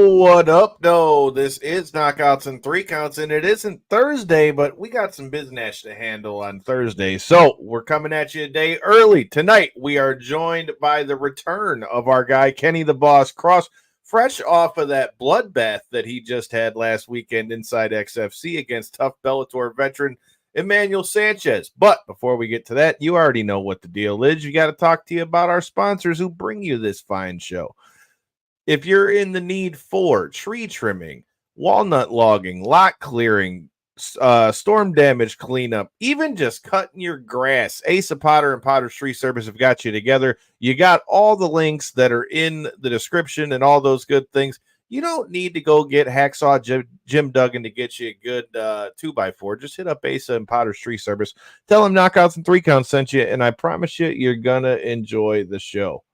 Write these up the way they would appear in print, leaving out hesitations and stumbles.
What up, though? This is Knockouts and Three Counts, and it isn't Thursday, but we got some business to handle on Thursday. So we're coming at you a day early. Tonight, we are joined by the return of our guy, Kenny the Boss Cross, fresh off of that bloodbath that he just had last weekend inside XFC against tough Bellator veteran Emmanuel Sanchez. But before we get to that, you already know what the deal is. You got to talk to you about our sponsors who bring you this fine show. If you're in the need for tree trimming, walnut logging, lot clearing, storm damage cleanup, even just cutting your grass, Asa Potter and Potter's Tree Service have got you together. You got all the links that are in the description and all those good things. You don't need to go get Hacksaw Jim Duggan to get you a good 2x4. Just hit up Asa and Potter's Tree Service. Tell them Knockouts and Three Counts sent you, and I promise you, you're going to enjoy the show.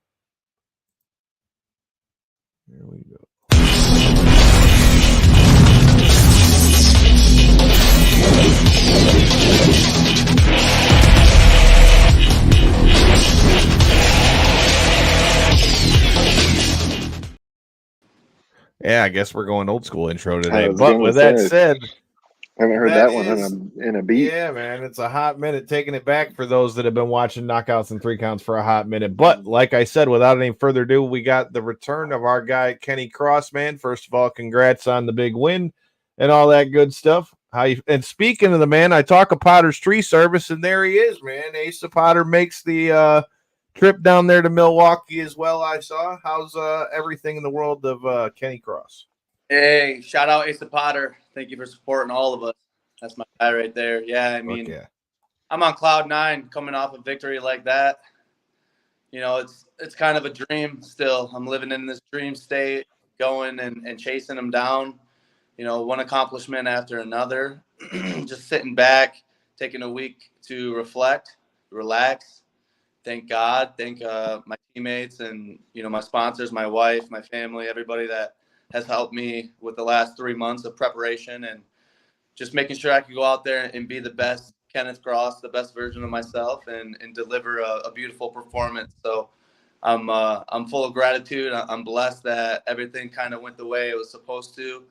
There we go. Yeah, I guess we're going old school intro today. But with that said, I haven't heard that one in a beat. Yeah, man, it's a hot minute taking it back for those that have been watching Knockouts and Three Counts for a hot minute. But like I said, without any further ado, we got the return of our guy, Kenny Cross, man. First of all, congrats on the big win and all that good stuff. And speaking of the man, I talk of Potter's Tree Service, and there he is, man. Asa Potter makes the trip down there to Milwaukee as well, I saw. How's everything in the world of Kenny Cross? Hey, shout out Asa Potter. Thank you for supporting all of us. That's my guy right there. Yeah, I mean, I'm on cloud 9 coming off a victory like that. You know, it's kind of a dream still. I'm living in this dream state, going and chasing them down. You know, one accomplishment after another. Just sitting back, taking a week to reflect, relax, thank God, thank my teammates and, you know, my sponsors, my wife, my family, everybody that has helped me with the last 3 months of preparation and just making sure I could go out there and be the best Kenneth Cross, the best version of myself, and deliver a beautiful performance. So I'm full of gratitude. I'm blessed that everything kind of went the way it was supposed to.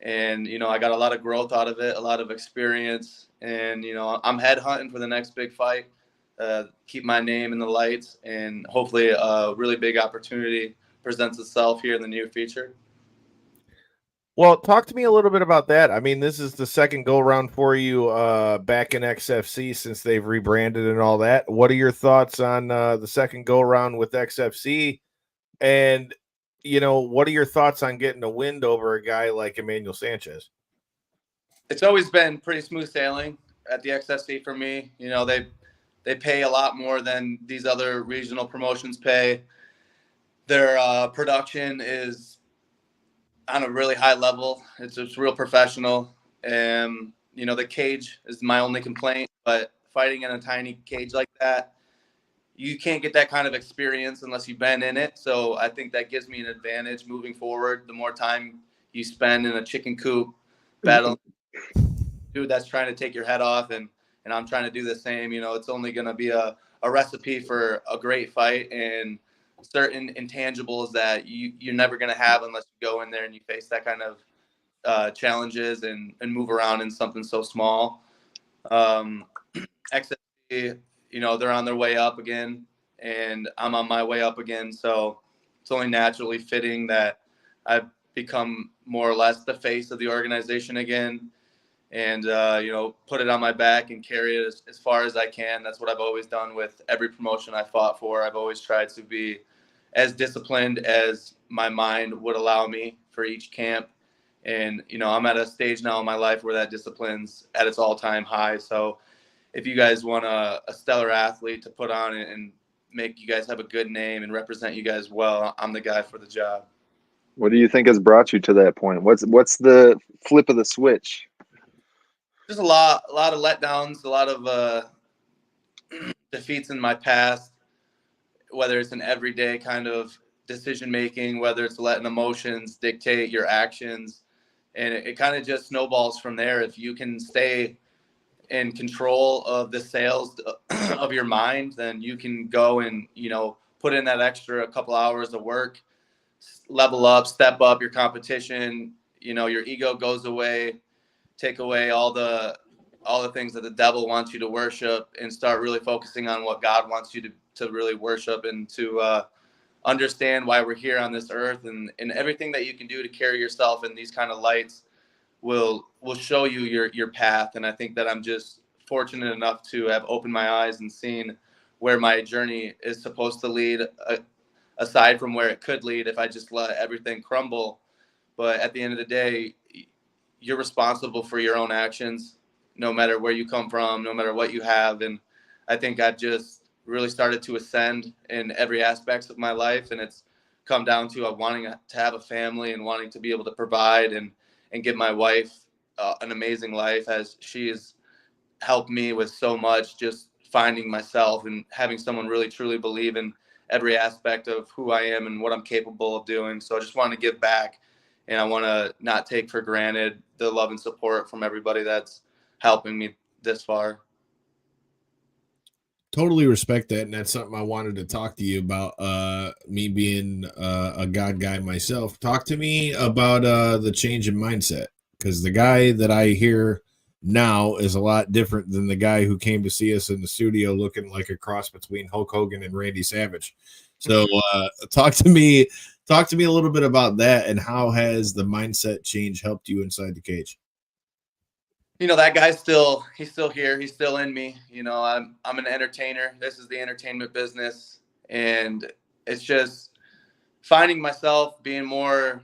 And, you know, I got a lot of growth out of it, a lot of experience. And, you know, I'm head hunting for the next big fight, keep my name in the lights, and hopefully a really big opportunity presents itself here in the near future. Well, talk to me a little bit about that. I mean, this is the second go-round for you back in XFC since they've rebranded and all that. What are your thoughts on the second go-round with XFC? And, you know, what are your thoughts on getting a win over a guy like Emmanuel Sanchez? It's always been pretty smooth sailing at the XFC for me. You know, they pay a lot more than these other regional promotions pay. Their production is on a really high level. It's real professional. And, you know, the cage is my only complaint, but fighting in a tiny cage like that, you can't get that kind of experience unless you've been in it. So I think that gives me an advantage moving forward. The more time you spend in a chicken coop battle, dude, that's trying to take your head off. And I'm trying to do the same. You know, it's only going to be a recipe for a great fight and certain intangibles that you're never going to have unless you go in there and you face that kind of challenges and move around in something so small. XFC, you know, they're on their way up again, and I'm on my way up again. So it's only naturally fitting that I've become more or less the face of the organization again and, you know, put it on my back and carry it as far as I can. That's what I've always done with every promotion I fought for. I've always tried to be as disciplined as my mind would allow me for each camp. And, you know, I'm at a stage now in my life where that discipline's at its all-time high. So if you guys want a stellar athlete to put on and make you guys have a good name and represent you guys well, I'm the guy for the job. What do you think has brought you to that point? What's the flip of the switch? Just a lot of letdowns, a lot of defeats in my past, whether it's an everyday kind of decision making, whether it's letting emotions dictate your actions. And it kind of just snowballs from there. If you can stay in control of the sails of your mind, then you can go and, you know, put in that extra couple hours of work level up, step up your competition. Your ego goes away, take away all the things that the devil wants you to worship, and start really focusing on what God wants you to really worship, and to understand why we're here on this earth, and everything that you can do to carry yourself in these kind of lights will show you your path. And I think that I'm just fortunate enough to have opened my eyes and seen where my journey is supposed to lead, aside from where it could lead if I just let everything crumble. But at the end of the day, you're responsible for your own actions, no matter where you come from, no matter what you have. And I think I've just really started to ascend in every aspect of my life. And it's come down to wanting to have a family and wanting to be able to provide and give my wife an amazing life, as she has helped me with so much, just finding myself and having someone really truly believe in every aspect of who I am and what I'm capable of doing. So I just want to give back, and I want to not take for granted the love and support from everybody that's helping me this far. Totally respect that, and that's something I wanted to talk to you about. Me being a God guy myself, talk to me about the change in mindset, because the guy that I hear now is a lot different than the guy who came to see us in the studio looking like a cross between Hulk Hogan and Randy Savage. So talk to me a little bit about that, and how has the mindset change helped you inside the cage? That guy's he's still here. He's still in me. I'm an entertainer. This is the entertainment business. And it's just finding myself, being more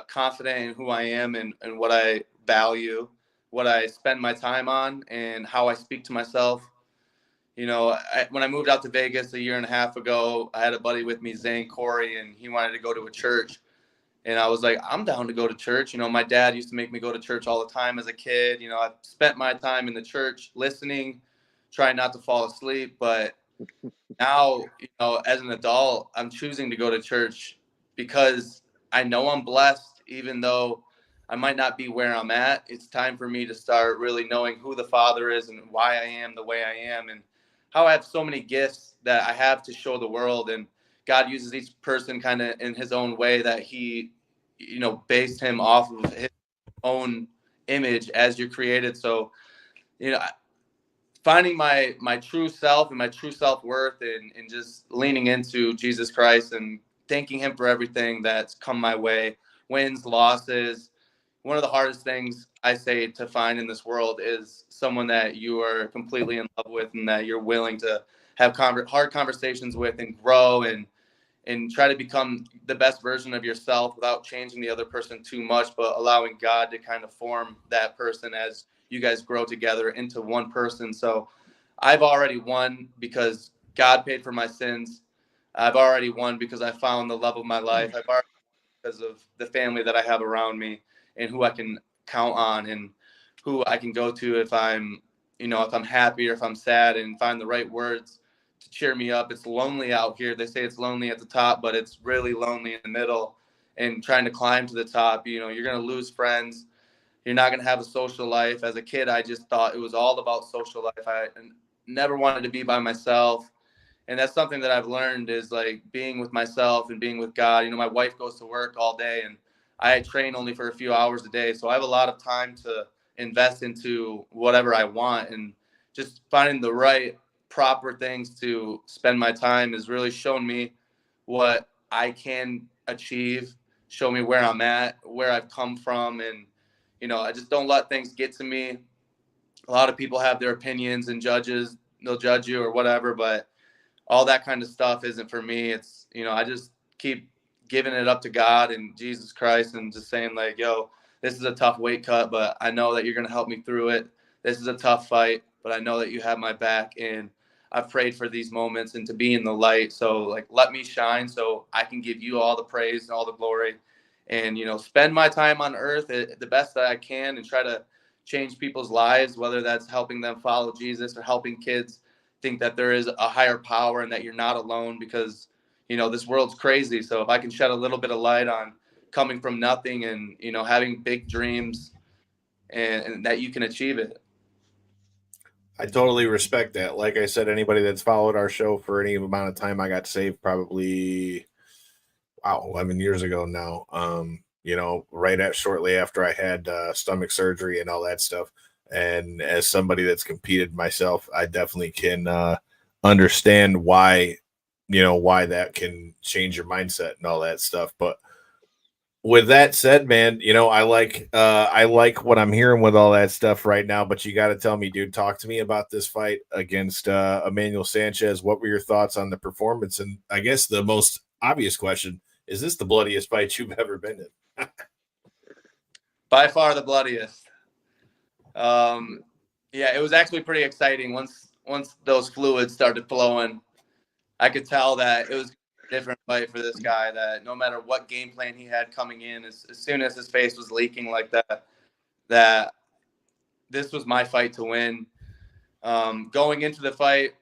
confident in who I am and what I value, what I spend my time on, and how I speak to myself. When I moved out to Vegas a year and a half ago, I had a buddy with me, Zane Corey, and he wanted to go to a church. And I was like, I'm down to go to church. My dad used to make me go to church all the time as a kid. I've spent my time in the church listening, trying not to fall asleep. But now, as an adult, I'm choosing to go to church because I know I'm blessed, even though I might not be where I'm at. It's time for me to start really knowing who the Father is and why I am the way I am, and how I have so many gifts that I have to show the world. And God uses each person kind of in his own way, that he based him off of his own image as you're created. So, finding my true self and my true self-worth, and just leaning into Jesus Christ and thanking him for everything that's come my way, wins, losses. One of the hardest things I say to find in this world is someone that you are completely in love with, and that you're willing to have hard conversations with, and grow and try to become the best version of yourself without changing the other person too much, but allowing God to kind of form that person as you guys grow together into one person. So I've already won because God paid for my sins. I've already won because I found the love of my life. I've already won because of the family that I have around me, and who I can count on, and who I can go to if I'm happy or if I'm sad, and find the right words to cheer me up. It's lonely out here. They say it's lonely at the top, but it's really lonely in the middle. And trying to climb to the top, you're going to lose friends. You're not going to have a social life. As a kid, I just thought it was all about social life. I never wanted to be by myself. And that's something that I've learned, is like being with myself and being with God. My wife goes to work all day, and I train only for a few hours a day. So I have a lot of time to invest into whatever I want, and just finding the right proper things to spend my time has really shown me what I can achieve, show me where I'm at, where I've come from. And, I just don't let things get to me. A lot of people have their opinions, and they'll judge you or whatever, but all that kind of stuff isn't for me. It's, I just keep giving it up to God and Jesus Christ, and just saying like, yo, this is a tough weight cut, but I know that you're going to help me through it. This is a tough fight, but I know that you have my back, and I've prayed for these moments and to be in the light. So like, let me shine so I can give you all the praise and all the glory, and, spend my time on earth the best that I can, and try to change people's lives, whether that's helping them follow Jesus or helping kids think that there is a higher power and that you're not alone, because, this world's crazy. So if I can shed a little bit of light on coming from nothing, and, having big dreams, and that you can achieve it. I totally respect that. Like I said, anybody that's followed our show for any amount of time, I got saved probably wow, 11 years ago now. Shortly after I had stomach surgery and all that stuff. And as somebody that's competed myself, I definitely can understand why that can change your mindset and all that stuff. But with that said, man, I like what I'm hearing with all that stuff right now, but you got to tell me, dude, talk to me about this fight against Emmanuel Sanchez. What were your thoughts on the performance? And I guess the most obvious question, is this the bloodiest fight you've ever been in? By far the bloodiest. Yeah, it was actually pretty exciting. Once those fluids started flowing, I could tell that it was a different fight for this guy, that no matter what game plan he had coming in, as soon as his face was leaking like that this was my fight to win. Going into the fight,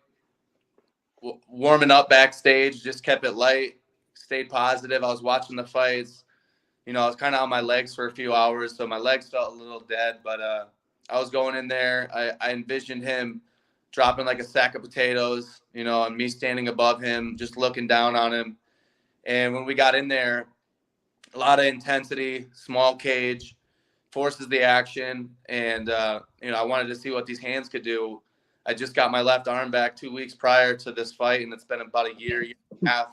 warming up backstage, just kept it light, stayed positive. I was watching the fights. I was kind of on my legs for a few hours, so my legs felt a little dead, but I was going in there. I envisioned him dropping like a sack of potatoes, and me standing above him, just looking down on him. And when we got in there, a lot of intensity, small cage, forces the action. And, I wanted to see what these hands could do. I just got my left arm back 2 weeks prior to this fight, and it's been about a year and a half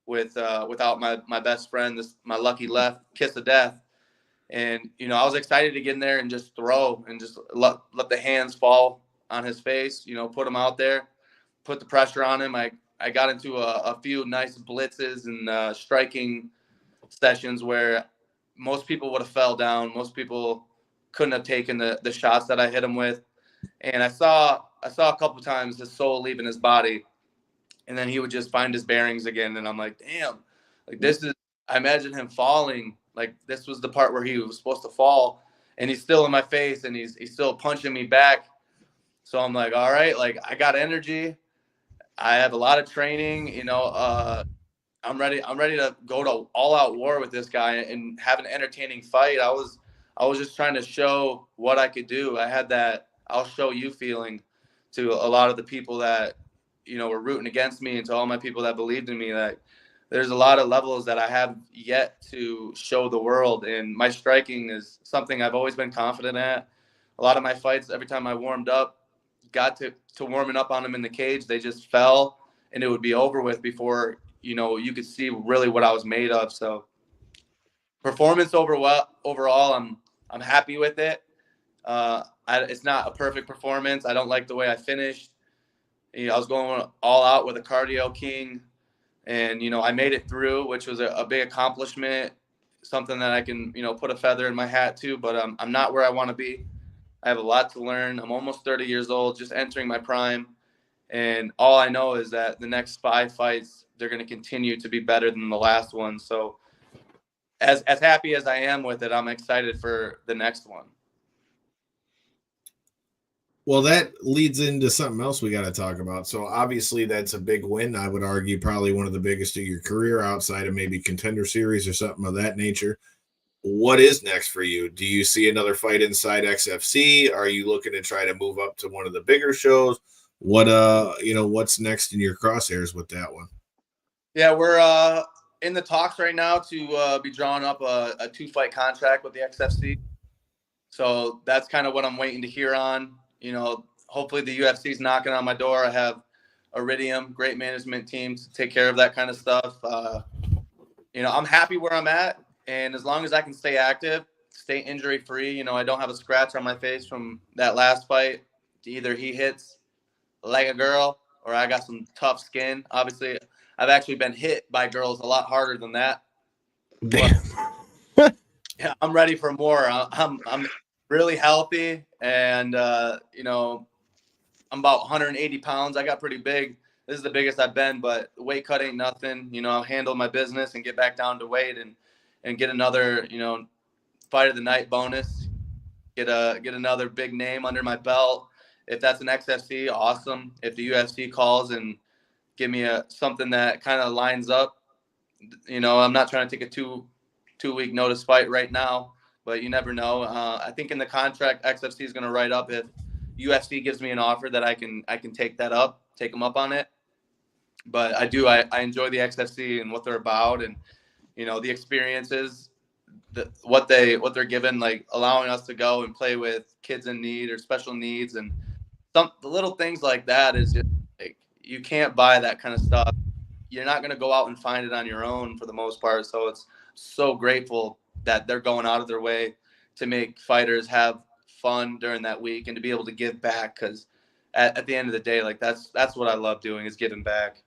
without my best friend, my lucky left kiss of death. And, I was excited to get in there and just throw and just let the hands fall on his face, put him out there, put the pressure on him. I got into a few nice blitzes and striking sessions where most people would have fell down. Most people couldn't have taken the shots that I hit him with. And I saw a couple times his soul leaving his body, and then he would just find his bearings again. And I'm like, damn, like I imagine him falling. Like this was the part where he was supposed to fall, and he's still in my face, and he's still punching me back. So I'm like, all right, like I got energy. I have a lot of training, I'm ready to go to all out war with this guy and have an entertaining fight. I was just trying to show what I could do. I had that I'll show you feeling to a lot of the people that, were rooting against me, and to all my people that believed in me, that there's a lot of levels that I have yet to show the world. And my striking is something I've always been confident at. A lot of my fights, every time I warmed up, got to warming up on them in the cage, they just fell and it would be over with before, you could see really what I was made of. So performance overall, I'm happy with it. It's not a perfect performance. I don't like the way I finished. I was going all out with a cardio king, and, I made it through, which was a big accomplishment, something that I can, put a feather in my hat to, but I'm not where I want to be. I have a lot to learn. I'm almost 30 years old, just entering my prime. And all I know is that the next 5 fights, they're going to continue to be better than the last one. So as happy as I am with it, I'm excited for the next one. Well, that leads into something else we got to talk about. So obviously that's a big win. I would argue probably one of the biggest of your career, outside of maybe Contender Series or something of that nature. What is next for you? Do you see another fight inside XFC? Are you looking to try to move up to one of the bigger shows? What's next in your crosshairs with that one? Yeah, we're in the talks right now to be drawing up a 2-fight contract with the XFC. So that's kind of what I'm waiting to hear on. Hopefully the UFC is knocking on my door. I have Iridium, great management team to take care of that kind of stuff. I'm happy where I'm at. And as long as I can stay active, stay injury free, I don't have a scratch on my face from that last fight. Either he hits like a girl or I got some tough skin. Obviously, I've actually been hit by girls a lot harder than that. Damn. Yeah, I'm ready for more. I'm really healthy, and I'm about 180 pounds. I got pretty big. This is the biggest I've been, but weight cut ain't nothing. I'll handle my business and get back down to weight and get another, fight of the night bonus. Get another big name under my belt. If that's an XFC, awesome. If the UFC calls and give me something that kind of lines up, I'm not trying to take a two-week notice fight right now, but you never know. I think in the contract, XFC is going to write up if UFC gives me an offer that I can take them up on it. But I enjoy the XFC and what they're about, and the experiences, what they're given, like allowing us to go and play with kids in need or special needs, and the little things like that is just like, you can't buy that kind of stuff. You're not going to go out and find it on your own for the most part. So it's so grateful that they're going out of their way to make fighters have fun during that week and to be able to give back. Because at the end of the day, like that's what I love doing, is giving back.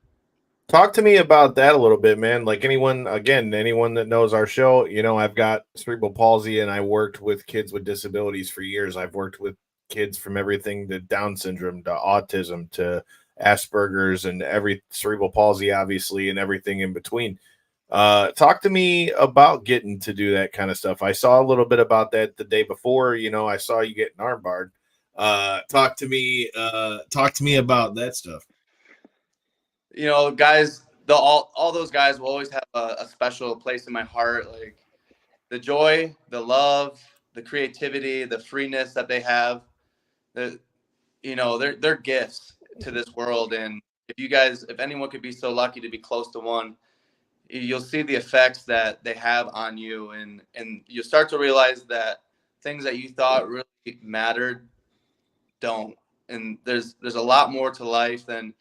Talk to me about that a little bit, man. Like anyone that knows our show, I've got cerebral palsy and I worked with kids with disabilities for years. I've worked with kids from everything to Down syndrome to autism to Asperger's and cerebral palsy, obviously, and everything in between. Talk to me about getting to do that kind of stuff. I saw a little bit about that the day before. I saw you get an arm barred. Talk to me about that stuff. Guys, all those guys will always have a special place in my heart. Like the joy, the love, the creativity, the freeness that they have. They're gifts to this world. And if anyone could be so lucky to be close to one, you'll see the effects that they have on you, and you'll start to realize that things that you thought really mattered don't. And there's a lot more to life than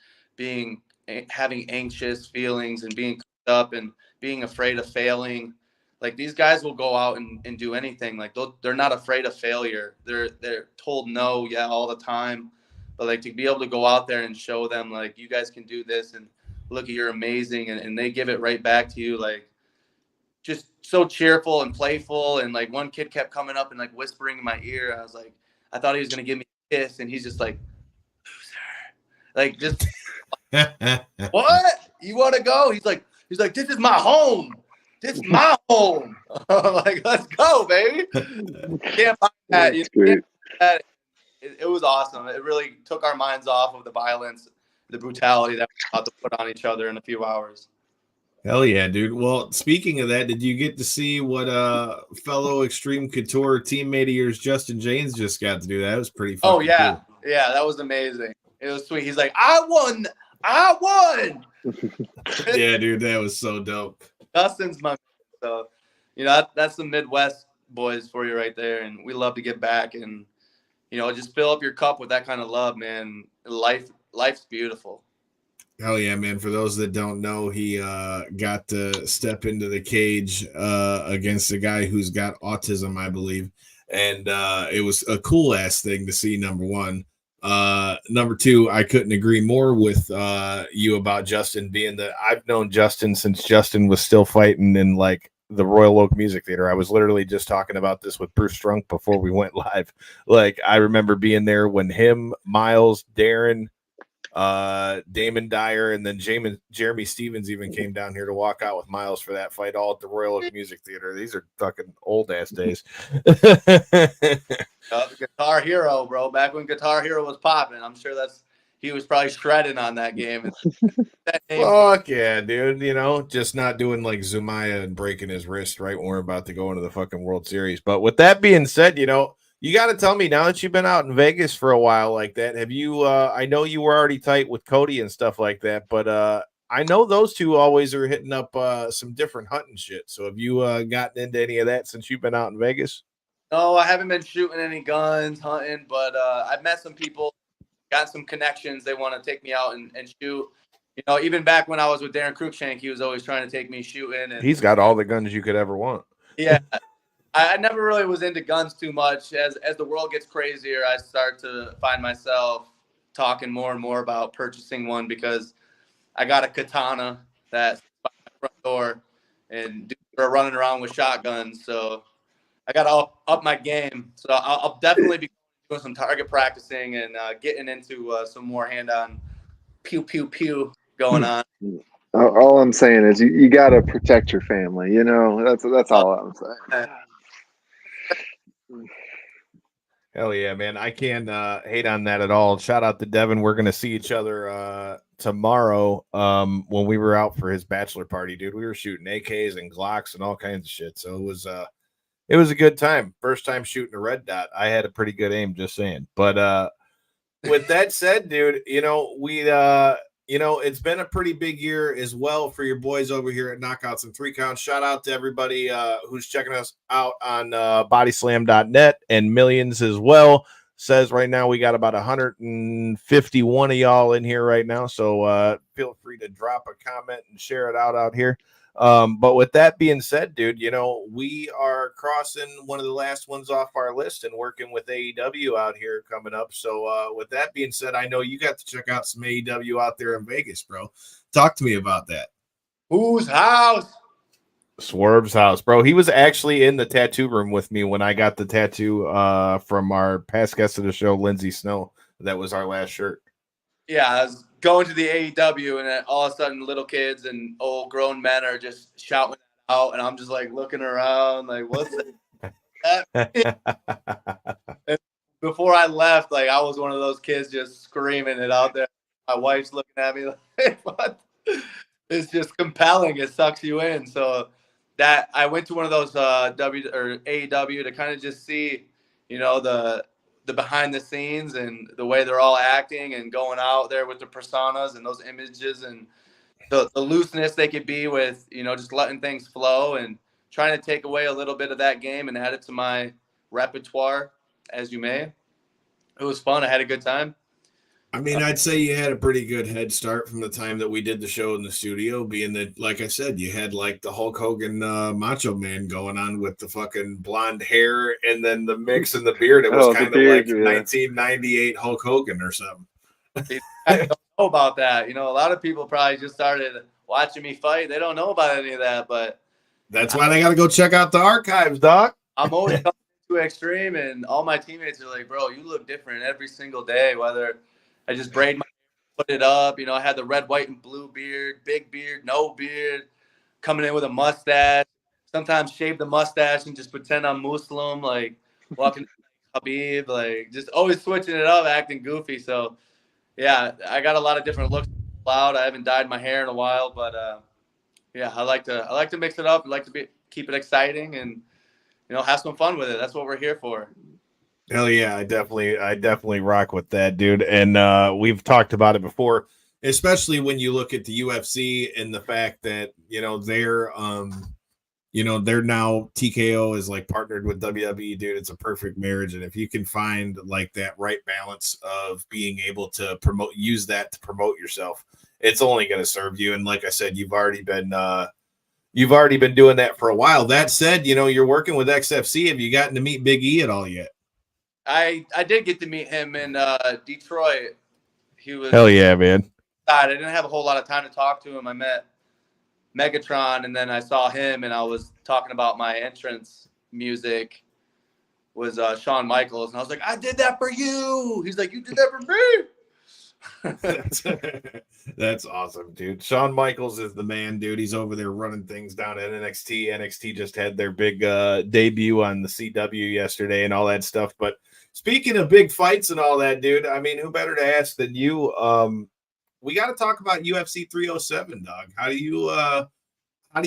having anxious feelings and being up and being afraid of failing. Like these guys will go out and do anything. Like they're not afraid of failure. They're told no, yeah, all the time. But like to be able to go out there and show them like, you guys can do this and look, you're amazing, and they give it right back to you, like just so cheerful and playful. And like one kid kept coming up and like whispering in my ear. I was like, I thought he was gonna give me a kiss, and he's just like, loser. Like just what? You want to go? He's like, this is my home. This is my home. I'm like, let's go, baby. Can't find that. It was awesome. It really took our minds off of the violence, the brutality that we're about to put on each other in a few hours. Hell yeah, dude. Well, speaking of that, did you get to see what fellow Extreme Couture teammate of yours, Justin James, just got to do? That was pretty fun. Oh, yeah. Cool. Yeah, that was amazing. It was sweet. He's like, I won. Yeah, dude, that was so dope. Justin's my man. So, that's the Midwest boys for you right there. And we love to give back and, just fill up your cup with that kind of love, man. Life's beautiful. Hell yeah, man. For those that don't know, he got to step into the cage against a guy who's got autism, I believe. And it was a cool ass thing to see, number one. Number two, I couldn't agree more with you about Justin, being that I've known Justin since Justin was still fighting in like the Royal Oak Music Theater. I was literally just talking about this with Bruce Strunk before we went live. Like I remember being there when him, Miles, Darren, Damon Dyer, and then Jeremy Stevens even came down here to walk out with Miles for that fight, all at the Royal Oak Music Theater. These are fucking old ass days. Guitar Hero, bro. Back when Guitar Hero was popping, I'm sure he was probably shredding on that game. Fuck yeah, dude. Just not doing like Zumaya and breaking his wrist right when we're about to go into the fucking World Series. But with that being said, you got to tell me, now that you've been out in Vegas for a while like that, have you, I know you were already tight with Cody and stuff like that, but I know those two always are hitting up some different hunting shit. So have you gotten into any of that since you've been out in Vegas? No, I haven't been shooting any guns, hunting, but I've met some people, got some connections. They want to take me out and shoot. Even back when I was with Darren Cruikshank, he was always trying to take me shooting. And he's got all the guns you could ever want. Yeah. I never really was into guns too much. As the world gets crazier, I start to find myself talking more and more about purchasing one, because I got a katana that's by my front door and dudes are running around with shotguns. So I got to up my game. So I'll definitely be doing some target practicing and getting into some more hand-on pew, pew, pew going on. All I'm saying is you got to protect your family. That's all I'm saying. Hell yeah, man. I can't hate on that at all. Shout out to Devin. We're going to see each other tomorrow when we were out for his bachelor party, dude. We were shooting AKs and Glocks and all kinds of shit. So it was a good time. First time shooting a red dot. I had a pretty good aim, just saying. But with that said, dude, we it's been a pretty big year as well for your boys over here at Knockouts and 3 Counts. Shout out to everybody who's checking us out on bodyslam.net and Millions as well. Says right now we got about 151 of y'all in here right now. So feel free to drop a comment and share it out here. But with that being said, dude, we are crossing one of the last ones off our list and working with AEW out here coming up. So with that being said, I know you got to check out some AEW out there in Vegas, bro. Talk to me about that. Whose house? Swerve's house, bro. He was actually in the tattoo room with me when I got the tattoo from our past guest of the show, Lindsay Snow. That was our last shirt. Yeah, I was going to the AEW, and then all of a sudden, little kids and old grown men are just shouting out, and I'm just like looking around, like, what's that? And before I left, like, I was one of those kids just screaming it out there. My wife's looking at me like, what? It's just compelling. It sucks you in. So that I went to one of those AEW to kind of just see, the behind the scenes and the way they're all acting and going out there with the personas and those images and the looseness they could be with, just letting things flow and trying to take away a little bit of that game and add it to my repertoire as you may. It was fun. I had a good time. I mean, I'd say you had a pretty good head start from the time that we did the show in the studio, being that, like I said, you had like the Hulk Hogan Macho Man going on with the fucking blonde hair and then the mix and the beard. It was kind of like 1998 Hulk Hogan or something. I don't know about that. A lot of people probably just started watching me fight. They don't know about any of that, but that's why they got to go check out the archives, Doc. I'm always coming to Extreme, and all my teammates are like, bro, you look different every single day, whether I just braid my hair, put it up. I had the red, white, and blue beard, big beard, no beard, coming in with a mustache. Sometimes shave the mustache and just pretend I'm Muslim, like walking Habib, like just always switching it up, acting goofy. So, yeah, I got a lot of different looks. Loud. I haven't dyed my hair in a while, but yeah, I like to mix it up. I like to keep it exciting and have some fun with it. That's what we're here for. Hell yeah, I definitely rock with that, dude. And we've talked about it before, especially when you look at the UFC and the fact that they're now TKO is like partnered with WWE, dude. It's a perfect marriage, and if you can find like that right balance of being able to use that to promote yourself, it's only going to serve you. And like I said, you've already been doing that for a while. That said, you're working with XFC. Have you gotten to meet Big E at all yet? I did get to meet him in Detroit. He was hell yeah, man. I didn't have a whole lot of time to talk to him. I met Megatron, and then I saw him, and I was talking about my entrance music was Shawn Michaels, and I was like, I did that for you. He's like, you did that for me. That's awesome, dude. Shawn Michaels is the man, dude. He's over there running things down at NXT. NXT just had their big debut on the CW yesterday and all that stuff. But speaking of big fights and all that, dude, I mean, who better to ask than you? We got to talk about UFC 307, dog. How do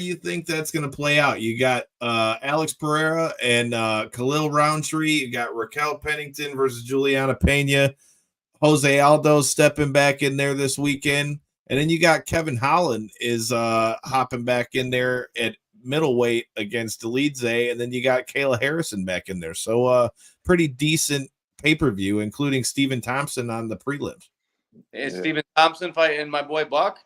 you think that's going to play out? You got Alex Pereira and Khalil Roundtree. You got Raquel Pennington versus Juliana Pena. Jose Aldo stepping back in there this weekend. And then you got Kevin Holland is hopping back in there at middleweight against Elidze. And then you got Kayla Harrison back in there. So pretty decent pay-per-view, including Stephen Thompson on the prelims. Is Stephen Thompson fighting my boy Buck?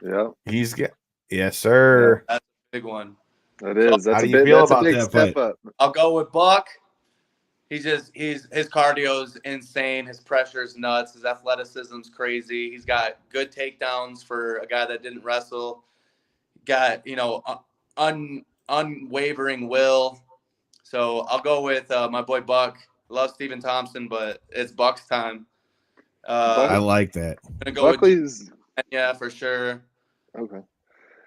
Yeah. He's got, yes, sir. Yeah, that's a big one. That is. How do you feel about big that step fight? up. I'll go with Buck. His cardio's insane. His pressure's nuts. His athleticism's crazy. He's got good takedowns for a guy that didn't wrestle. Got, unwavering will. So I'll go with my boy Buck. Love Stephen Thompson, but it's Buck's time. I like that. I'm gonna go Buckley's yeah, for sure. okay.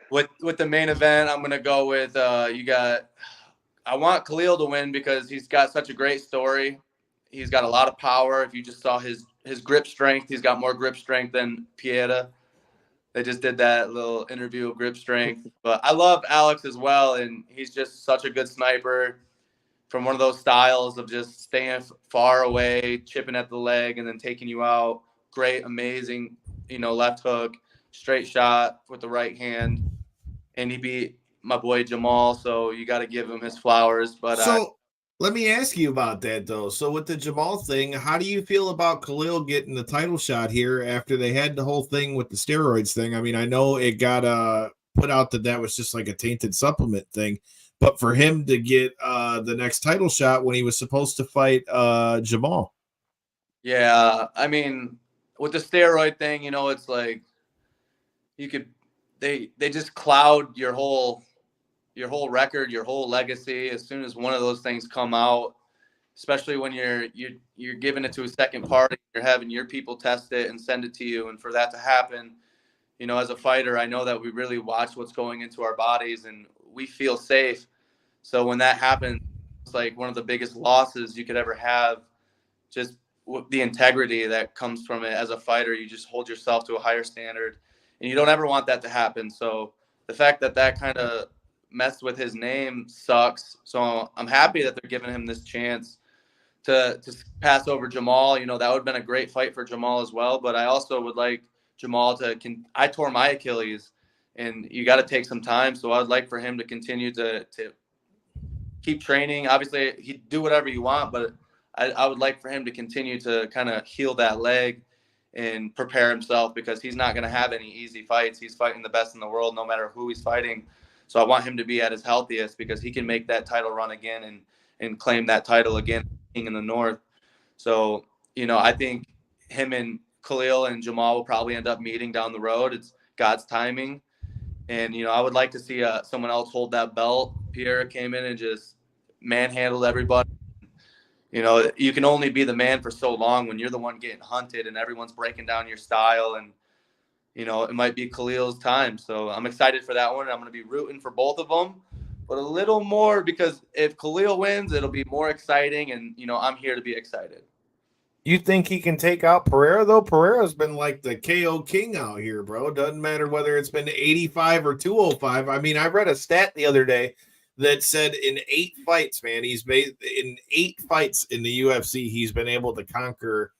With the main event, I'm gonna go with I want Khalil to win because he's got such a great story. He's got a lot of power. If you just saw his grip strength, he's got more grip strength than Pieta. They just did that little interview of grip strength. But I love Alex as well, and he's just such a good sniper from one of those styles of just staying far away, chipping at the leg, and then taking you out. Great, amazing, left hook. straight shot with the right hand, and he beat my boy Jamal. So you got to give him his flowers. But so let me ask you about that though. So with the Jamal thing, how do you feel about Khalil getting the title shot here after they had the whole thing with the steroids thing? I mean, I know it got put out that was just like a tainted supplement thing, but for him to get the next title shot when he was supposed to fight Jamal. Yeah, I mean, with the steroid thing, you know, it's like they just cloud your whole record, your whole legacy as soon as one of those things come out, especially when you're giving it to a second party, you're having your people test it and send it to you. And for that to happen, you know, as a fighter, I know that we really watch what's going into our bodies and we feel safe. So when that happens, it's like one of the biggest losses you could ever have, just the integrity that comes from it. As a fighter, you just hold yourself to a higher standard and you don't ever want that to happen. So the fact that kind of messed with his name sucks. So I'm happy that they're giving him this chance to pass over Jamal. You know, that would have been a great fight for Jamal as well. But I also would like Jamal I tore my Achilles and you got to take some time. So I'd like for him to continue to keep training. Obviously he'd do whatever you want, but I would like for him to continue to kind of heal that leg and prepare himself, because he's not going to have any easy fights. He's fighting the best in the world, no matter who he's fighting. So I want him to be at his healthiest, because he can make that title run again and claim that title again in the North. So, you know, I think him and Khalil and Jamal will probably end up meeting down the road. It's God's timing. And, you know, I would like to see someone else hold that belt. Pierre came in and just manhandled everybody. You know, you can only be the man for so long when you're the one getting hunted and everyone's breaking down your style. And, you know, it might be Khalil's time. So I'm excited for that one. I'm going to be rooting for both of them, but a little more, because if Khalil wins, it'll be more exciting. And, you know, I'm here to be excited. You think he can take out Pereira, though? Pereira's been like the KO king out here, bro. Doesn't matter whether it's been 85 or 205. I mean, I read a stat the other day that said in 8 fights, man, in 8 fights in the UFC, he's been able to conquer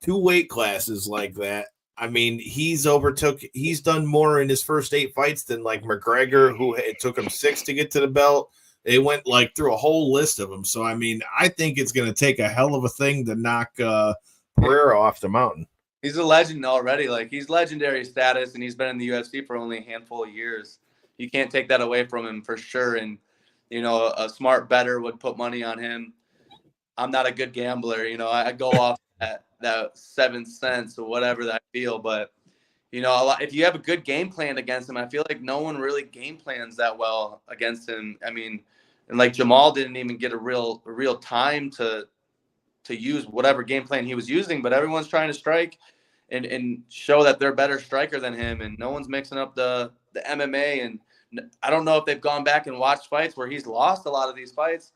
2 weight classes like that. I mean, he's done more in his first 8 fights than like McGregor, who it took him 6 to get to the belt. They went like through a whole list of them. So, I mean, I think it's going to take a hell of a thing to knock Pereira off the mountain. He's a legend already. Like, he's legendary status, and he's been in the UFC for only a handful of years. You can't take that away from him for sure. And, you know, a smart bettor would put money on him. I'm not a good gambler. You know, I go off that 7 cents or whatever that I feel. But, you know, if you have a good game plan against him, I feel like no one really game plans that well against him. I mean, and like Jamal didn't even get a real time to use whatever game plan he was using, but everyone's trying to strike and show that they're a better striker than him. And no one's mixing up the MMA. And I don't know if they've gone back and watched fights where he's lost a lot of these fights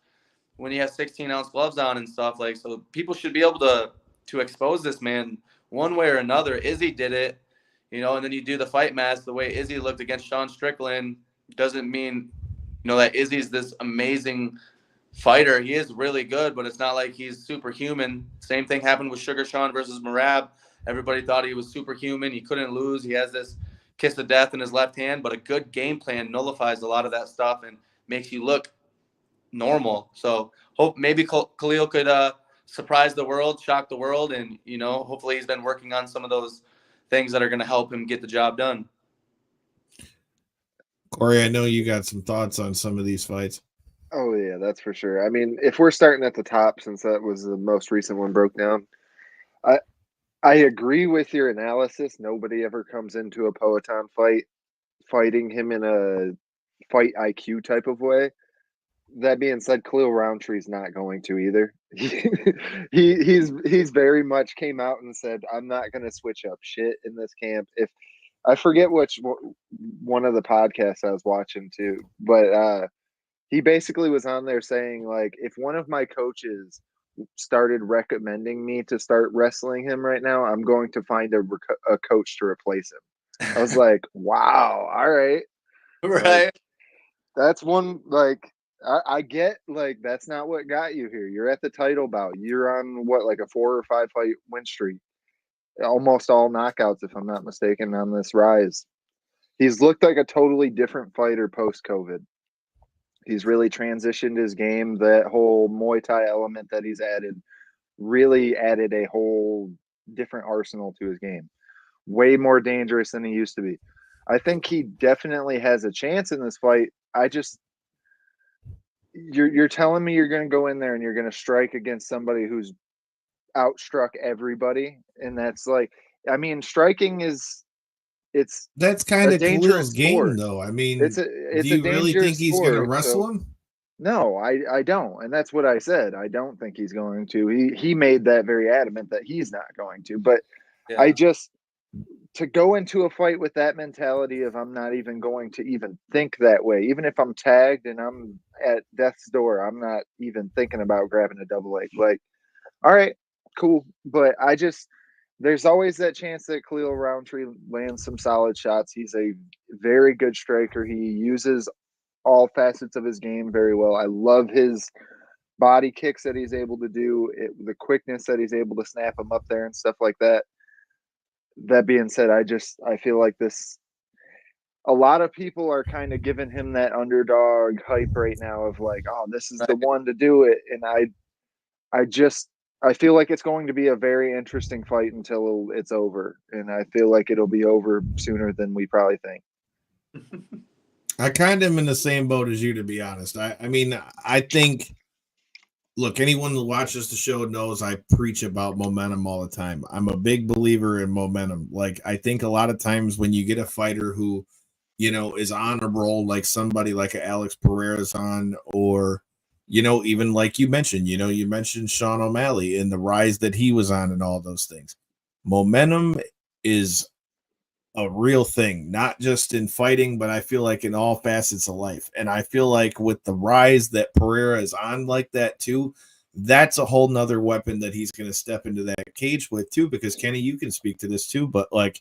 when he has 16-ounce gloves on and stuff. Like, so people should be able to expose this man one way or another. Izzy did it, you know, and then you do the fight match the way Izzy looked against Sean Strickland. Doesn't mean, you know, that Izzy's this amazing fighter. He is really good, but it's not like he's superhuman. Same thing happened with Sugar Sean versus Marab. Everybody thought he was superhuman. He couldn't lose. He has this kiss of death in his left hand, but a good game plan nullifies a lot of that stuff and makes you look normal. So hope maybe Khalil could surprise the world, shock the world, and, you know, hopefully he's been working on some of those things that are going to help him get the job done. Corey, I know you got some thoughts on some of these fights. Oh, yeah, that's for sure. I mean, if we're starting at the top, since that was the most recent one broke down, I agree with your analysis. Nobody ever comes into a Poatan fight fighting him in a fight IQ type of way. That being said, Khalil Roundtree's not going to either. He's very much came out and said, I'm not going to switch up shit in this camp. If I forget which one of the podcasts I was watching too, but he basically was on there saying, like, if one of my coaches started recommending me to start wrestling him right now, I'm going to find a coach to replace him. I was like, wow, all right. Right. Like, that's one, like, I get, like, that's not what got you here. You're at the title bout. You're on, what, like a 4 or 5 fight win streak. almost all knockouts, if I'm not mistaken, on this rise. He's looked like a totally different fighter post-COVID. He's really transitioned his game. That whole Muay Thai element that he's added really added a whole different arsenal to his game. Way more dangerous than he used to be. I think he definitely has a chance in this fight. You're telling me you're going to go in there and you're going to strike against somebody who's outstruck everybody, and that's like, I mean, striking is that's kind of dangerous Khalil's game, sport. though. I mean, do you really think he's going to wrestle him? No, I don't, and that's what I said. I don't think he's going to. He made that very adamant that he's not going to. But I just, to go into a fight with that mentality of I'm not even going to even think that way, even if I'm tagged and I'm at death's door, I'm not even thinking about grabbing a double leg. Like, all right, cool. But there's always that chance that Khalil Roundtree lands some solid shots. He's a very good striker. He uses all facets of his game very well. I love his body kicks that he's able to do, the quickness that he's able to snap him up there and stuff like that. That being said, I feel like a lot of people are kind of giving him that underdog hype right now of like, oh, this is the one to do it. And I feel like it's going to be a very interesting fight until it's over. And I feel like it'll be over sooner than we probably think. I kind of am in the same boat as you, to be honest. I mean, I think, look, anyone that watches the show knows I preach about momentum all the time. I'm a big believer in momentum. Like, I think a lot of times when you get a fighter who, you know, is on a roll, like somebody like Alex Pereira's on, or, you know, even like you mentioned Sean O'Malley and the rise that he was on and all those things. Momentum is a real thing, not just in fighting, but I feel like in all facets of life. And I feel like with the rise that Pereira is on like that too, that's a whole nother weapon that he's going to step into that cage with too, because Kenny, you can speak to this too, but like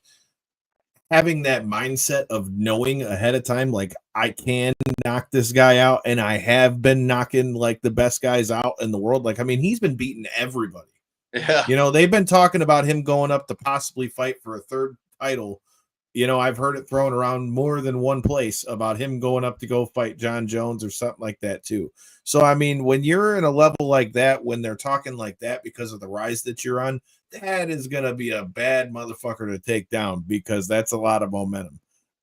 having that mindset of knowing ahead of time, like I can knock this guy out, and I have been knocking like the best guys out in the world. Like, I mean, he's been beating everybody. Yeah. You know, they've been talking about him going up to possibly fight for a third title. You know, I've heard it thrown around more than one place about him going up to go fight John Jones or something like that too. So, I mean, when you're in a level like that, when they're talking like that because of the rise that you're on, that is going to be a bad motherfucker to take down, because that's a lot of momentum.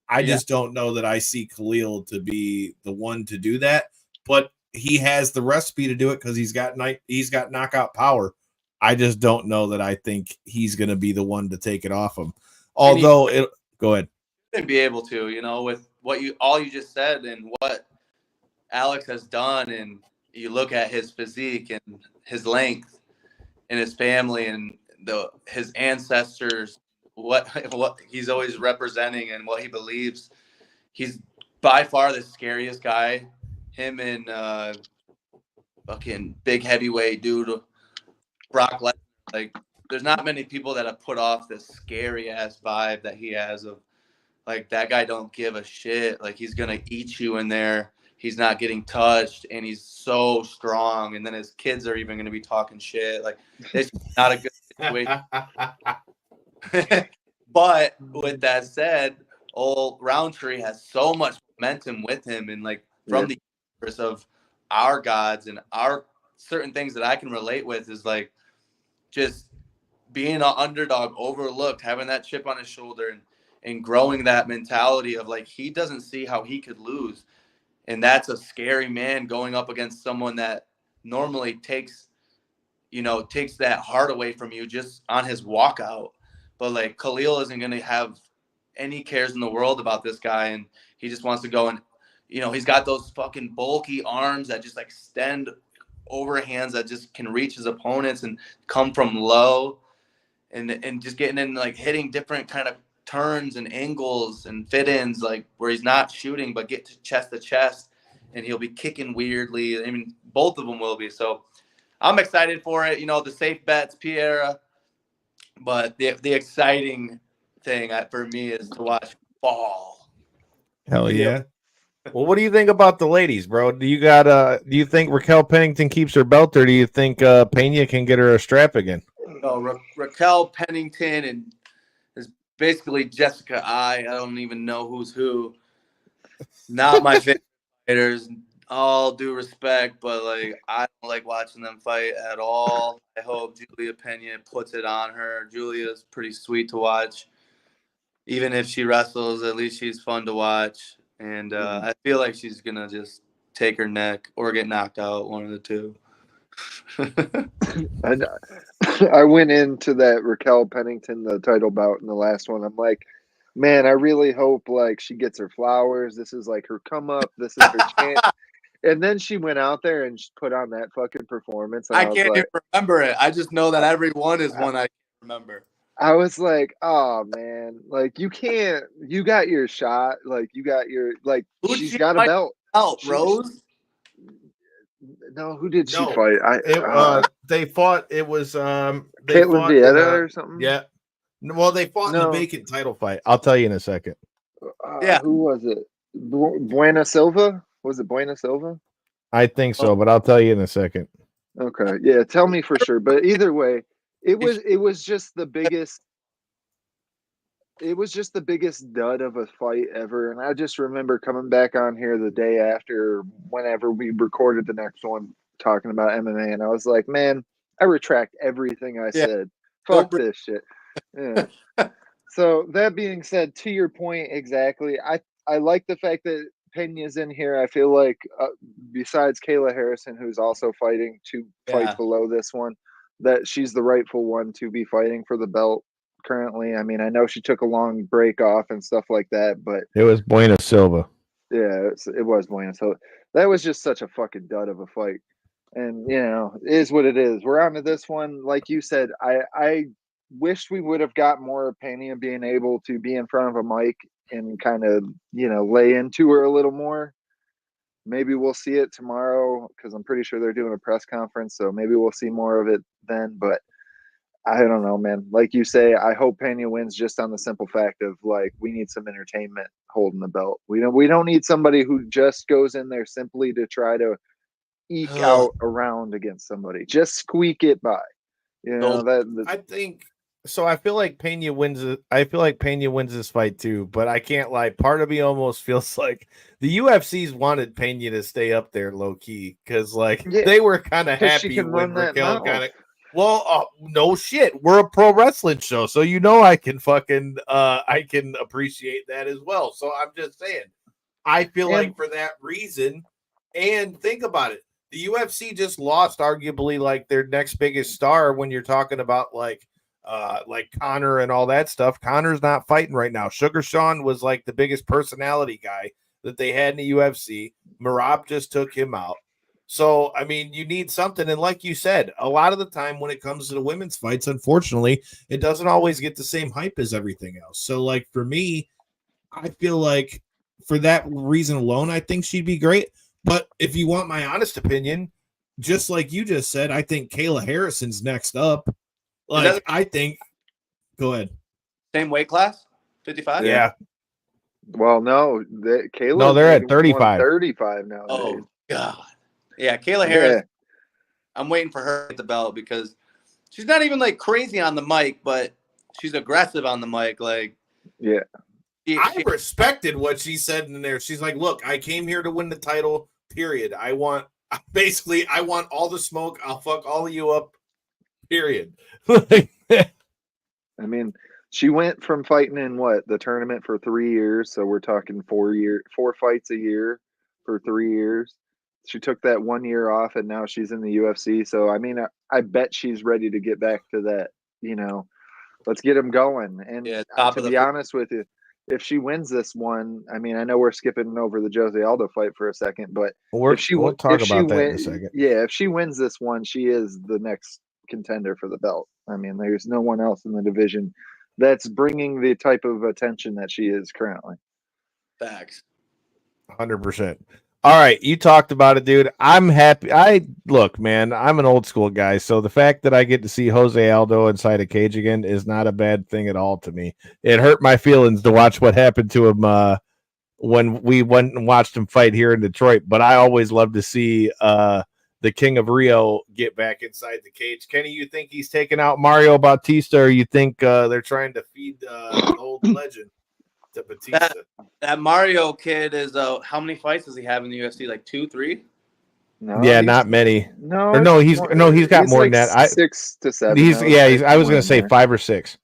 I just don't know that I see Khalil to be the one to do that, but he has the recipe to do it because he's got knockout power. I just don't know that I think he's going to be the one to take it off him. Although go ahead. Shouldn't be able to, you know, with what you just said and what Alex has done, and you look at his physique and his length and his family and his ancestors, what he's always representing and what he believes. He's by far the scariest guy. Him and fucking big heavyweight dude Brock Lesnar. Like, there's not many people that have put off this scary ass vibe that he has of like, that guy don't give a shit. Like, he's gonna eat you in there. He's not getting touched, and he's so strong. And then his kids are even gonna be talking shit. Like, it's not a good situation. But with that said, old Roundtree has so much momentum with him, and like from the universe of our gods and our certain things that I can relate with is like just being an underdog, overlooked, having that chip on his shoulder, and growing that mentality of like, he doesn't see how he could lose. And that's a scary man going up against someone that normally takes that heart away from you just on his walkout. But like, Khalil isn't going to have any cares in the world about this guy. And he just wants to go, and, you know, he's got those fucking bulky arms that just like extend overhands that just can reach his opponents and come from low, and just getting in, like hitting different kind of turns and angles and fit-ins, like where he's not shooting but get to chest, and he'll be kicking weirdly. I mean, both of them will be. So I'm excited for it. You know, the safe bet's Pereira, but the exciting thing for me is to watch fall. Hell yeah. Well, what do you think about the ladies, bro? Do you think Raquel Pennington keeps her belt, or do you think Pena can get her a strap again? Raquel Pennington and is basically Jessica I don't even know who's who. Not my favorite fighters. All due respect, but like I don't like watching them fight at all. I hope Julia Pena puts it on her. Julia's pretty sweet to watch. Even if she wrestles, at least she's fun to watch. And I feel like she's gonna just take her neck or get knocked out, one of the two. I went into that Raquel Pennington, the title bout in the last one. I'm like, man, I really hope like she gets her flowers. This is like her come up. This is her chance. And then she went out there and put on that fucking performance. And I can't even remember it. I just know that every one is one I can't remember. I was like, oh man, like you can't. You got your shot. Like you got your like. She's got a belt. Rose. No, who did she fight? They fought. It was Caitlin Vieta or something. Yeah. Well, they fought in the vacant title fight. I'll tell you in a second. Who was it? Buena Silva? Was it Buena Silva? I think so, but I'll tell you in a second. Okay. Yeah, tell me for sure. But either way, it was just the biggest. It was just the biggest dud of a fight ever. And I just remember coming back on here the day after, whenever we recorded the next one, talking about MMA, and I was like, man, I retract everything I said. Fuck this shit. Yeah. So that being said, to your point exactly, I like the fact that Pena's in here. I feel like besides Kayla Harrison, who's also fighting 2 fights below this one, that she's the rightful one to be fighting for the belt currently. I mean, I know she took a long break off and stuff like that, but it was Buena Silva. Yeah, it was Buena. So that was just such a fucking dud of a fight. And, you know, it is what it is. We're on to this one. Like you said, I wished we would have got more of Pena being able to be in front of a mic and kind of, you know, lay into her a little more. Maybe we'll see it tomorrow because I'm pretty sure they're doing a press conference. So maybe we'll see more of it then. But I don't know, man. Like you say, I hope Pena wins just on the simple fact of like we need some entertainment holding the belt. We don't need somebody who just goes in there simply to try to eke out a round against somebody. Just squeak it by. You know I think so. I feel like Pena wins it. I feel like Pena wins this fight too, but I can't lie. Part of me almost feels like the UFC's wanted Pena to stay up there low key because like they were kind of happy when Raquel kind of. Well, no shit. We're a pro wrestling show, so you know I can fucking I can appreciate that as well. So I'm just saying, I feel like for that reason, and think about it, the UFC just lost arguably like their next biggest star when you're talking about like Conor and all that stuff. Conor's not fighting right now. Sugar Sean was like the biggest personality guy that they had in the UFC. Merab just took him out. So, I mean, you need something. And like you said, a lot of the time when it comes to the women's fights, unfortunately, it doesn't always get the same hype as everything else. So, like, for me, I feel like for that reason alone, I think she'd be great. But if you want my honest opinion, just like you just said, I think Kayla Harrison's next up. Like, I think – go ahead. Same weight class? 55? Yeah. Well, no. Kayla. No, they're at 35. 35 now. Oh, God. Yeah, Kayla Harris. I'm waiting for her to get the belt because she's not even like crazy on the mic, but she's aggressive on the mic. Like, yeah, I respected what she said in there. She's like, "Look, I came here to win the title. Period. I want all the smoke. I'll fuck all of you up. Period." I mean, she went from fighting in the tournament for 3 years. So we're talking 4 fights a year for 3 years. She took that 1 year off and now she's in the UFC. So, I mean, I bet she's ready to get back to that, you know, let's get them going. And to be honest with you, if she wins this one, I mean, I know we're skipping over the Jose Aldo fight for a second, but we'll talk about that in a second. Yeah, if she wins this one, she is the next contender for the belt. I mean, there's no one else in the division that's bringing the type of attention that she is currently. Facts. 100%. All right, you talked about it, dude. I'm happy. Look, man, I'm an old school guy, so the fact that I get to see Jose Aldo inside a cage again is not a bad thing at all to me. It hurt my feelings to watch what happened to him when we went and watched him fight here in Detroit, but I always love to see the the King of Rio get back inside the cage. Kenny, you think he's taking out Mario Bautista, or you think they're trying to feed the old legend to Batista? That Mario kid is how many fights does he have in the UFC? Like 2, 3? No, Yeah, not many. No, he's got more like than that. 6 to 7. I was gonna say 5 or 6.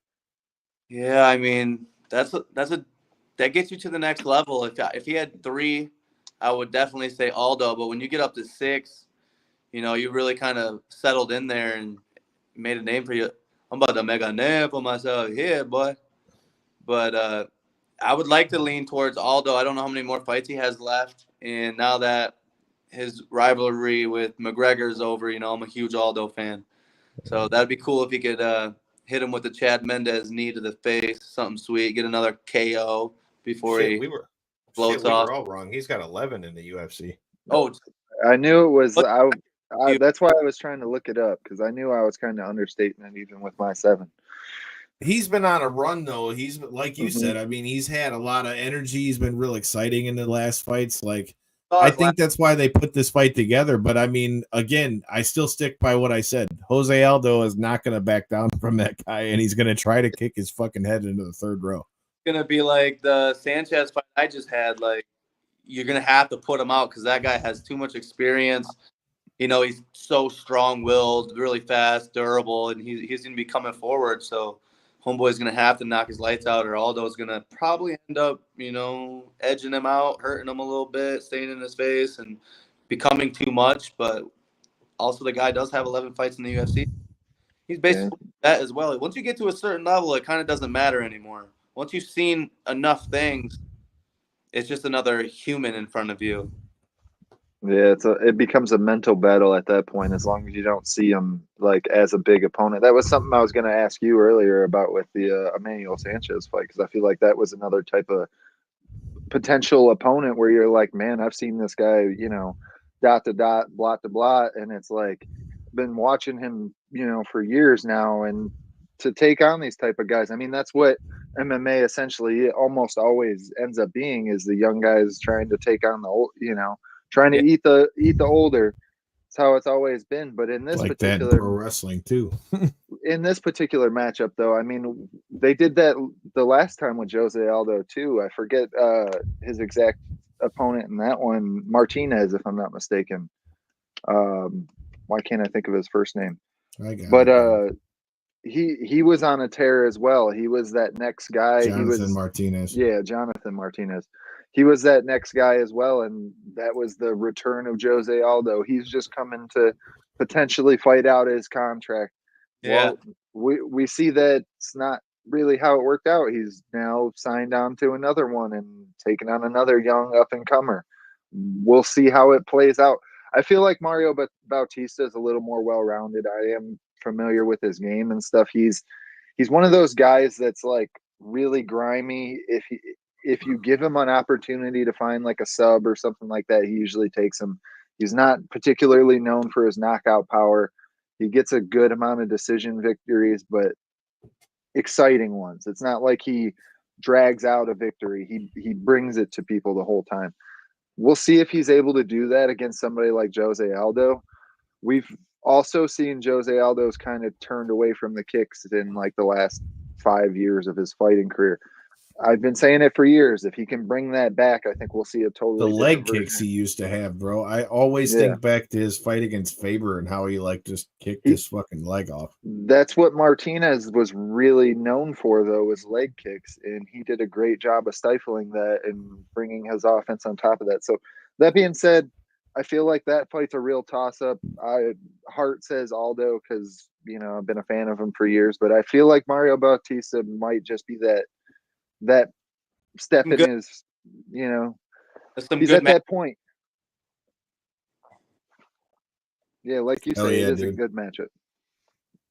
Yeah, I mean that gets you to the next level. If he had 3, I would definitely say Aldo. But when you get up to 6, you really kind of settled in there and made a name for you. I'm about to make a name for myself here, boy. But I would like to lean towards Aldo. I don't know how many more fights he has left, and now that his rivalry with McGregor is over, I'm a huge Aldo fan. So that'd be cool if he could hit him with the Chad Mendez knee to the face, something sweet, get another KO before we were off. all wrong. He's got 11 in the UFC. Oh, I knew it was. That's why I was trying to look it up, because I knew I was kind of understating it even with my 7. He's been on a run, though. He's, like you said, I mean, he's had a lot of energy. He's been real exciting in the last fights. Like, I think that's why they put this fight together. But, I mean, again, I still stick by what I said. Jose Aldo is not going to back down from that guy, and he's going to try to kick his fucking head into the third row. It's going to be like the Sanchez fight I just had. Like, you're going to have to put him out because that guy has too much experience. He's so strong-willed, really fast, durable, and he's going to be coming forward. So, Homeboy's going to have to knock his lights out, or Aldo's going to probably end up, edging him out, hurting him a little bit, staying in his face, and becoming too much. But also the guy does have 11 fights in the UFC. He's basically that as well. Once you get to a certain level, it kind of doesn't matter anymore. Once you've seen enough things, it's just another human in front of you. Yeah, it becomes a mental battle at that point, as long as you don't see him like as a big opponent. That was something I was going to ask you earlier about with the Emmanuel Sanchez fight, because I feel like that was another type of potential opponent where you're like, man, I've seen this guy, dot to dot, blot to blot, and it's like been watching him, for years now, and to take on these type of guys. I mean, that's what MMA essentially almost always ends up being, is the young guys trying to take on the old, trying to eat the older. It's how it's always been. But in this like particular that in pro wrestling too. In this particular matchup, though, I mean, they did that the last time with Jose Aldo too. I forget his exact opponent in that one, Martinez, if I'm not mistaken. Why can't I think of his first name? He was on a tear as well. He was that next guy. Martinez. Yeah, Jonathan Martinez. He was that next guy as well, and that was the return of Jose Aldo. He's just coming to potentially fight out his contract. Yeah. Well, we see that it's not really how it worked out. He's now signed on to another one and taking on another young up-and-comer. We'll see how it plays out. I feel like Mario Bautista is a little more well-rounded. I am familiar with his game and stuff. He's one of those guys that's like really grimy. If you give him an opportunity to find like a sub or something like that, he usually takes him. He's not particularly known for his knockout power. He gets a good amount of decision victories, but exciting ones. It's not like he drags out a victory. He brings it to people the whole time. We'll see if he's able to do that against somebody like Jose Aldo. We've also seen Jose Aldo's kind of turned away from the kicks in like the last 5 years of his fighting career. I've been saying it for years. If he can bring that back, I think we'll see a totally the leg kicks he used to have, bro. I always think back to his fight against Faber and how he like just kicked his fucking leg off. That's what Martinez was really known for, though, was leg kicks, and he did a great job of stifling that and bringing his offense on top of that. So that being said, I feel like that fight's a real toss-up. Heart says Aldo because, I've been a fan of him for years, but I feel like Mario Bautista might just be that step in his, he's at that point. Yeah, like you say, it is a good matchup.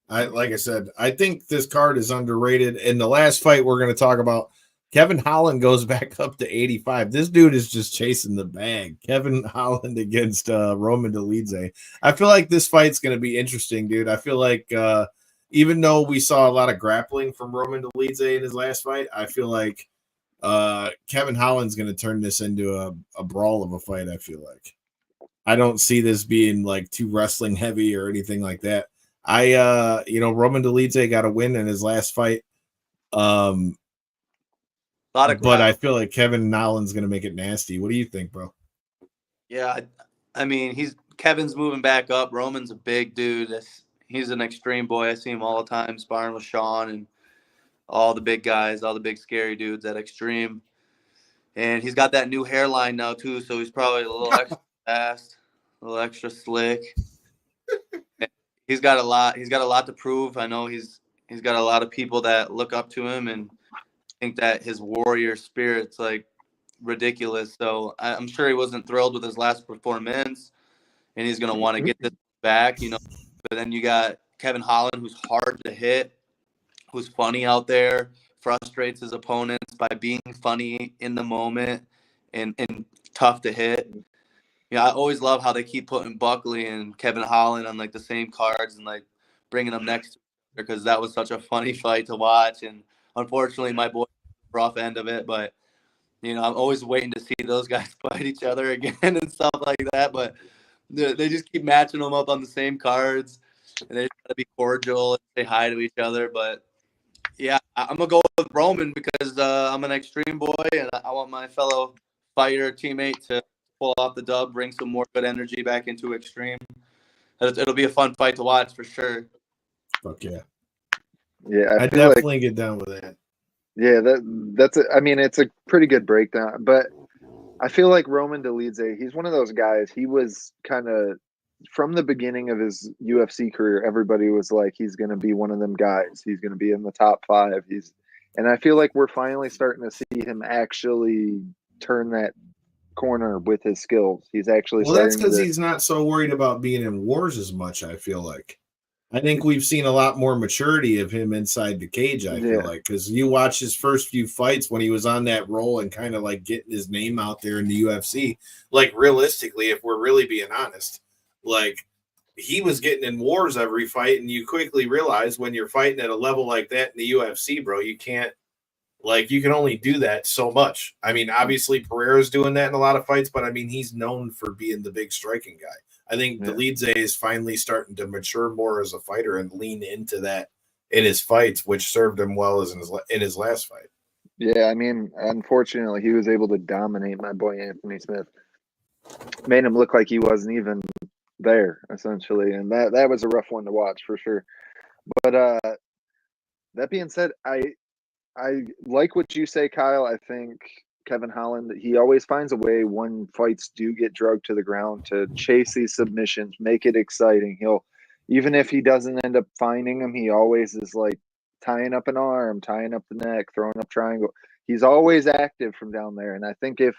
Like I said, I think this card is underrated. In the last fight we're going to talk about, Kevin Holland goes back up to 85. This dude is just chasing the bag. Kevin Holland against Roman Dolidze. I feel like this fight's going to be interesting, dude. I feel like even though we saw a lot of grappling from Roman Dolidze in his last fight, I feel like Kevin Holland's going to turn this into a brawl of a fight, I feel like. I don't see this being like too wrestling heavy or anything like that. Roman Dolidze got a win in his last fight. But I feel like Kevin Nolan's going to make it nasty. What do you think, bro? Yeah, I mean, Kevin's moving back up. Roman's a big dude. He's an extreme boy. I see him all the time sparring with Sean and all the big guys, all the big scary dudes at Extreme. And he's got that new hairline now too, so he's probably a little extra fast, a little extra slick. He's got a lot to prove. I know he's got a lot of people that look up to him and think that his warrior spirit's like ridiculous. So I'm sure he wasn't thrilled with his last performance, and he's gonna want to get this back, But then you got Kevin Holland, who's hard to hit, who's funny out there, frustrates his opponents by being funny in the moment and tough to hit. I always love how they keep putting Buckley and Kevin Holland on like the same cards and like bringing them next to each other, because that was such a funny fight to watch. And unfortunately, my boy, rough end of it, but I'm always waiting to see those guys fight each other again and stuff like that. But they just keep matching them up on the same cards, and they just gotta be cordial and say hi to each other. But yeah, I'm gonna go with Roman because I'm an extreme boy, and I want my fellow fighter teammate to pull off the dub, bring some more good energy back into Extreme. It'll be a fun fight to watch for sure. Fuck yeah. Yeah, I definitely get down with that. Yeah, it's a pretty good breakdown, but I feel like Roman Dolidze, he's one of those guys. He was kind of from the beginning of his UFC career, everybody was like, he's going to be one of them guys. He's going to be in the top 5. And I feel like we're finally starting to see him actually turn that corner with his skills. He's actually that's because he's not so worried about being in wars as much. I feel like I think we've seen a lot more maturity of him inside the cage. I feel like, because you watch his first few fights when he was on that roll and kind of like getting his name out there in the UFC. Like realistically, if we're really being honest, like he was getting in wars every fight, and you quickly realize when you're fighting at a level like that in the UFC, bro, you can't. Like, you can only do that so much. I mean, obviously, Pereira's doing that in a lot of fights, but I mean, he's known for being the big striking guy. I think Dolidze is finally starting to mature more as a fighter and lean into that in his fights, which served him well as in his last fight. Yeah, I mean, unfortunately, he was able to dominate my boy Anthony Smith. Made him look like he wasn't even there, essentially, and that was a rough one to watch for sure. But that being said, I like what you say, Kyle. I think Kevin Holland, he always finds a way when fights do get drugged to the ground to chase these submissions, make it exciting. Even if he doesn't end up finding them, he always is like tying up an arm, tying up the neck, throwing up triangle. He's always active from down there. And I think if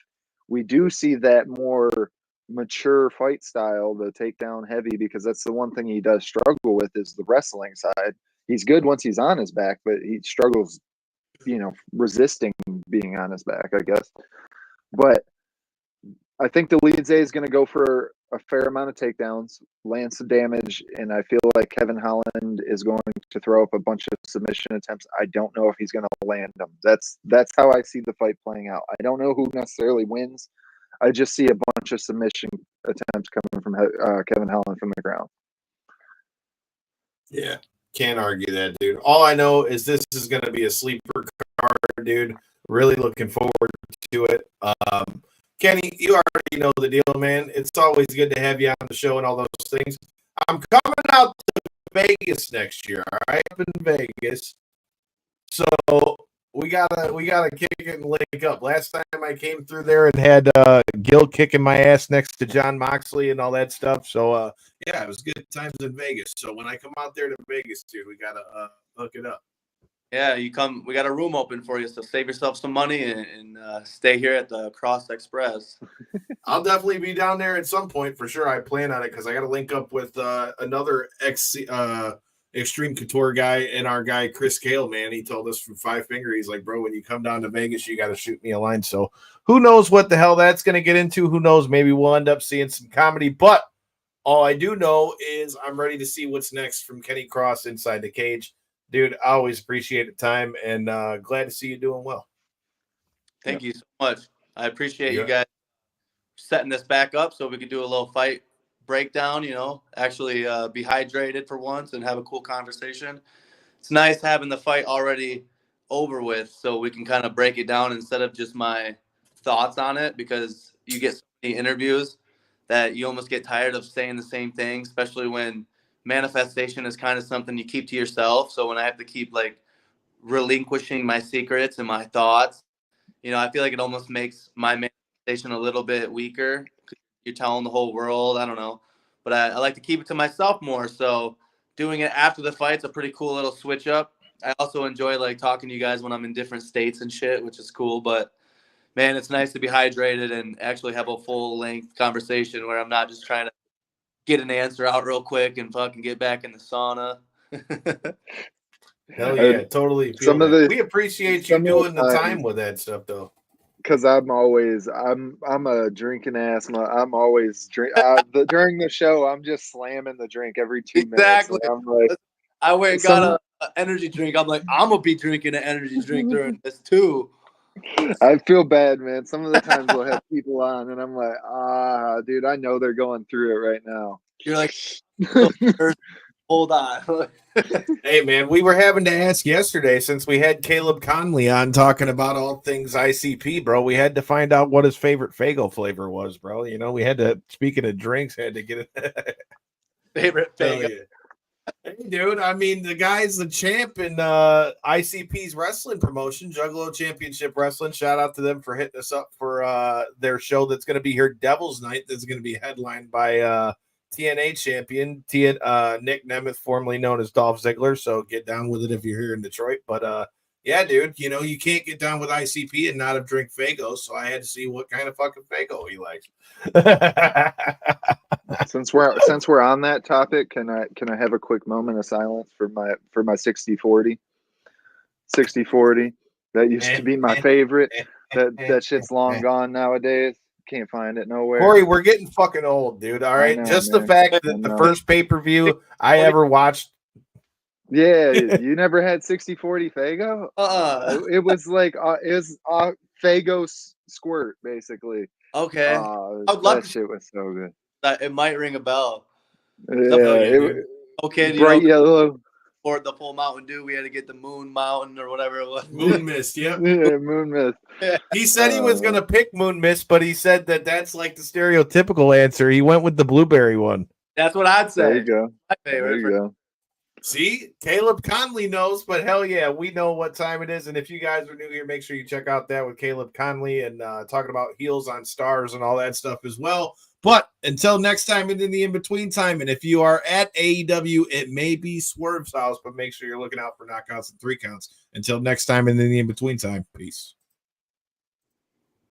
we do see that more mature fight style, the takedown heavy, because that's the one thing he does struggle with is the wrestling side. He's good once he's on his back, but he struggles resisting being on his back, I guess. But I think the Dolidze is going to go for a fair amount of takedowns, land some damage, and I feel like Kevin Holland is going to throw up a bunch of submission attempts. I don't know if he's going to land them. That's how I see the fight playing out. I don't know who necessarily wins. I just see a bunch of submission attempts coming from Kevin Holland from the ground. Yeah. Can't argue that, dude. All I know is this is going to be a sleeper card, dude. Really looking forward to it. Kenny, you already know the deal, man. It's always good to have you on the show and all those things. I'm coming out to Vegas next year, all right? Up in Vegas. So we gotta kick it and link up. Last time I came through there and had Gil kicking my ass next to John Moxley and all that stuff. So yeah, it was good times in Vegas. So when I come out there to Vegas, dude, we gotta hook it up. Yeah, you come. We got a room open for you, so save yourself some money and stay here at the Cross Express. I'll definitely be down there at some point for sure. I plan on it because I got to link up with another Extreme Couture guy and our guy Chris Cale. Man, he told us from Five Finger, he's like, bro, when you come down to Vegas, you got to shoot me a line. So who knows what the hell that's going to get into? Who knows? Maybe we'll end up seeing some comedy. But all I do know is I'm ready to see what's next from Kenny Cross inside the cage. Dude, I always appreciate the time and glad to see you doing well. Thank you so much. I appreciate you guys setting this back up so we could do a little fight breakdown, you know, actually be hydrated for once and have a cool conversation. It's nice having the fight already over with so we can kind of break it down instead of just my thoughts on it, because you get so many interviews that you almost get tired of saying the same thing, especially when manifestation is kind of something you keep to yourself. So when I have to keep like relinquishing my secrets and my thoughts, you know, I feel like it almost makes my manifestation a little bit weaker. You're telling the whole world, I don't know, but I like to keep it to myself more. So doing it after the fight's a pretty cool little switch up. I also enjoy like talking to you guys when I'm in different states and shit, which is cool. But man, it's nice to be hydrated and actually have a full length conversation where I'm not just trying to get an answer out real quick and fucking get back in the sauna. Hell yeah, totally. We appreciate you doing the time with that stuff though. Because I'm a drinking ass. I'm always during the show. I'm just slamming the drink every 2 minutes. Exactly. I'm like, I went and got an energy drink. I'm like, I'm gonna be drinking an energy drink during this too. I feel bad, man. Some of the times we'll have people on, and I'm like, dude, I know they're going through it right now. You're like, hold on. Hey, man, we were having to ask yesterday, since we had Caleb Conley on talking about all things ICP, bro. We had to find out what his favorite Faygo flavor was, bro. You know, we had to, speaking of drinks, had to get it. Favorite Faygo. Yeah. Hey, dude, I mean, the guy's the champ in ICP's wrestling promotion, Juggalo Championship Wrestling. Shout out to them for hitting us up for their show that's going to be here, Devil's Night, that's going to be headlined by TNA champion Nick Nemeth, formerly known as Dolph Ziggler. So get down with it if you're here in Detroit. But yeah, dude, you know, you can't get down with ICP and not have drink Faygo. So I had to see what kind of fucking Faygo he likes. Since we're on that topic, can I have a quick moment of silence for my 60-40? 60-40. That used to be my favorite. That shit's long gone nowadays. Can't find it nowhere. Corey, we're getting fucking old, dude. All right. Just the fact that the first pay-per-view I ever watched. Yeah, you never had 60-40 Faygo? It was like Faygo squirt, basically. Okay. That shit was so good. It might ring a bell. Yeah. Okay. Bright yellow. For the full Mountain Dew, we had to get the Moon Mountain or whatever it was. Moon Mist, yep. Yeah, Moon Mist. He said he was going to pick Moon Mist, but he said that that's like the stereotypical answer. He went with the blueberry one. That's what I'd say. There you go. My favorite. There you go. See, Caleb Conley knows, but hell yeah, we know what time it is. And if you guys are new here, make sure you check out that with Caleb Conley and talking about heels on stars and all that stuff as well. But until next time and in the in-between time, and if you are at AEW, it may be Swerve's house, but make sure you're looking out for knockouts and 3 counts. Until next time and in the in-between time, peace.